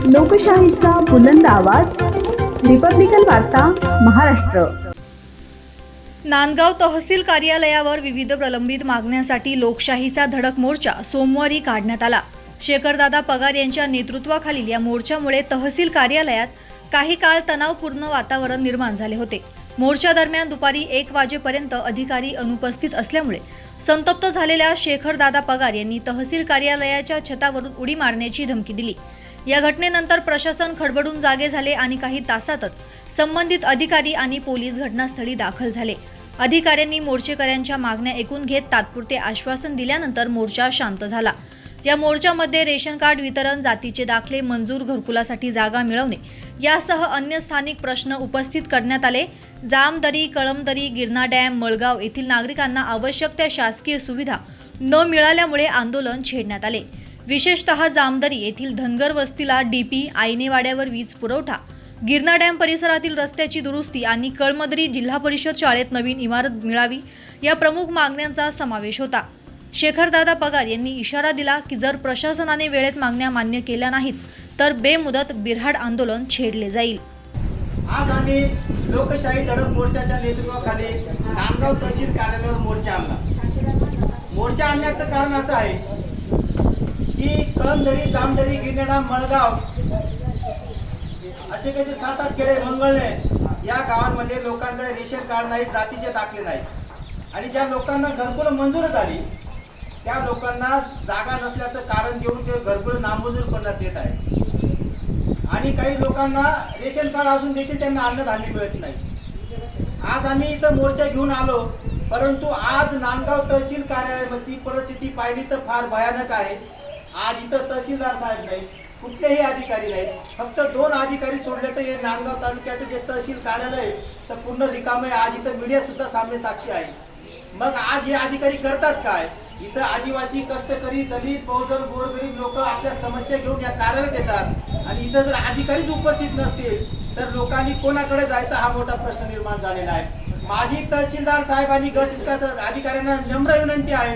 लोकशाहीचा बुलंद आवाज, रिपब्लिकन वार्ता, महाराष्ट्र। नांदगाव तहसील कार्यालयावर विविध प्रलंबित मागण्यांसाठी लोकशाहीचा धडक मोर्चा सोमवारी काढण्यात आला। शेखरदादा पगार यांच्या नेतृत्वाखालील या मोर्चामुळे तहसील कार्यालयात काही काळ तणावपूर्ण वातावरण निर्माण झाले होते। मोर्चा दरम्यान दुपारी 1 वाजेपर्यंत अधिकारी अनुपस्थित असल्यामुळे संतप्त झालेल्या शेखरदादा पगार यांनी तहसील कार्यालयाच्या छतावरून उडी मारण्याची धमकी दिली। या घटनेनंतर प्रशासन खडबडून जागे झाले आणि काही तासातच संबंधित अधिकारी आणि पोलीस घटनास्थळी दाखल झाले। अधिकाऱ्यांनी मोर्चेकऱ्यांच्या मागण्या ऐकून घेत तात्पुरते आश्वासन दिल्यानंतर मोर्चा शांत झाला। या मोर्चामध्ये रेशन कार्ड वितरण, जातीचे दाखले मंजूर, घरकुलासाठी जागा मिळवणे यासह अन्य स्थानिक प्रश्न उपस्थित करण्यात आले। जामदरी, कळमदरी, गिरणा डॅम, मळगाव येथील नागरिकांना आवश्यक त्या शासकीय सुविधा न मिळाल्यामुळे आंदोलन छेडण्यात आले। विशेषतः जामदरी येथील धनगर वस्तीला डीपी, आईनेवाड्यावर वीज पुरवठा, गिरणा डॅम परिसरातील रस्त्याची दुरुस्ती आणि कळमदरी जिल्हा परिषद शाळेत नवीन इमारत मिळावी या प्रमुख मागण्यांचा समावेश होता। शेखरदादा पगार यांनी इशारा दिला की जर प्रशासनाने वेळेत मागण्या मान्य केल्या नाहीत तर बेमुदत बिऱ्हाड आंदोलन छेडले जाईल। आज आम्ही लोकशाही धडक मोर्चाच्या नेतृत्वाखाली नांदगाव तहसील कार्यालयावर मोर्चा आणला। मोर्चा आणण्याचं कारण असं आहे की कळमदरी, जामदरी, गिरणा, मळगाव असे काही 7-8 खेडे मंगळणे या गावांमध्ये लोकांकडे रेशन कार्ड नाही, जातीचे दाखले नाही आणि ज्या लोकांना घरकुल मंजूर झाली त्या लोकांना जागा नसल्याचं कारण देऊन ते घरकुल नामंजूर करण्यात येत आहे आणि काही लोकांना रेशन कार्ड असून देखील त्यांना अन्नधान्य मिळत नाही। आज आम्ही इथं मोर्चा घेऊन आलो, परंतु आज नांदगाव तहसील कार्यालयाची परिस्थिती पाहिली तर फार भयानक आहे। आज इथं तहसीलदार साहेब नाही, कुठलेही अधिकारी नाही, फक्त 2 अधिकारी सोडले तर हे नांदगाव तालुक्याचं जे तहसील कार्यालय तर पूर्ण रिकाम आहे। आज इथं मीडिया सुद्धा सामने साक्षी आहे। मग आज हे अधिकारी करतात काय? इथं आदिवासी, कष्टकरी, दलित, बहुजन, गोरगरीब लोक आपल्या समस्या घेऊन या कार्यालयात येतात आणि इथं जर अधिकारीच उपस्थित नसतील तर लोकांनी कोणाकडे जायचा हा मोठा प्रश्न निर्माण झालेला आहे। माझी तहसीलदार साहेब आणि गट विकास अधिकाऱ्यांना नम्र विनंती आहे,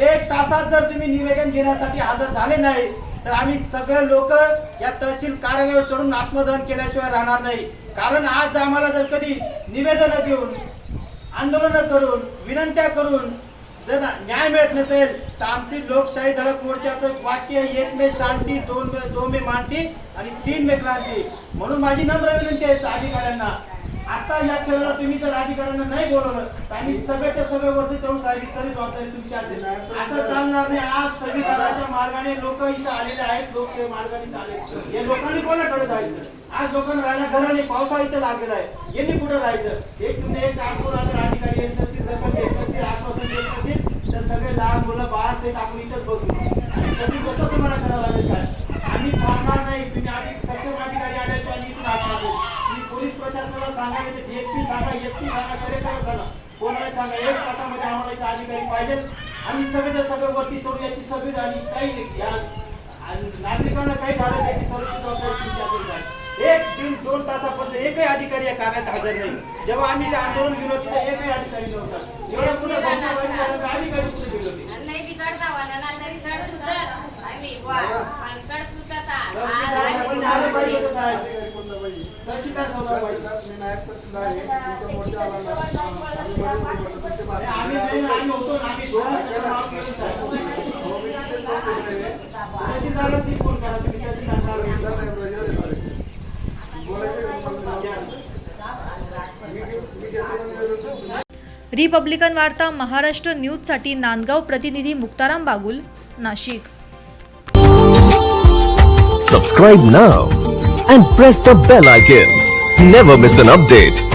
1 तासात जर तुम्ही निवेदन घेण्यासाठी हजर झाले नाही तर आम्ही सगळे लोक या तहसील कार्यालयावर चढून आत्मदहन केल्याशिवाय राहणार नाही। कारण आज आम्हाला जर कधी निवेदन देऊन, आंदोलन करून, विनंत्या करून जर न्याय मिळत नसेल तर आमची लोकशाही धडक मोर्चाचं वाक्य 1 मे शांती, 2 मे मानती आणि 3 मे क्रांती। म्हणून माझी नम्र विनंती आहे अधिकाऱ्यांना, आता या क्षणाला तुम्ही जर अधिकाऱ्यांना नाही बोलवलं तर आम्ही सगळ्याच्या सगळे वरती चढून साहेब सगळी जबाबदारी तुमची असेल। असं चालणार नाही। आज संविधानाच्या मार्गाने लोक इथं आलेले आहेत, लोक मार्गाने आले, या लोकांनी कोणाकडे जायचं? आज लोकांना राहण्या घराने पावसाळा इथं लागलेला आहे, यांनी कुठं राहायचं? एक तुम्ही एक अगर अधिकारी येत नसतील, आश्वासन देत नसतील तर सगळे लहान मुलं बाळासहित आपण इथंच बसू आणि सगळी गोष्ट तुम्हाला करावं लागेल काय? आम्ही थांबणार नाही। तुम्ही अधिक सक्षम अधिकारी आल्याशिवाय आम्ही इथून हात मागू। तुम्ही पोलीस प्रशासनाला सांगा, एसपी सांगा, कलेक्टर सांगा, कोणाला सांगा, 1 तासामध्ये आम्हाला इथं अधिकारी पाहिजे। आम्ही सगळे वरती चढून याची सगळी आणि काही नागरिकांना काही झालं त्याची सर्व जबाबदारी तुमची असेल। 1-2 तासापर्यंत एकही अधिकारी या कार्यात हजर नाही। जेव्हा आम्ही ते आंदोलन गेलो तिथे एकही अधिकारी नव्हता। एवढा पुन्हा अधिकारी कुठे गेले होते? रिपब्लिकन वार्ता महाराष्ट्र न्यूज साठी नांदगाव प्रतिनिधी Muktaram Bagul, Nashik. Subscribe now and press the bell icon. Never miss an update.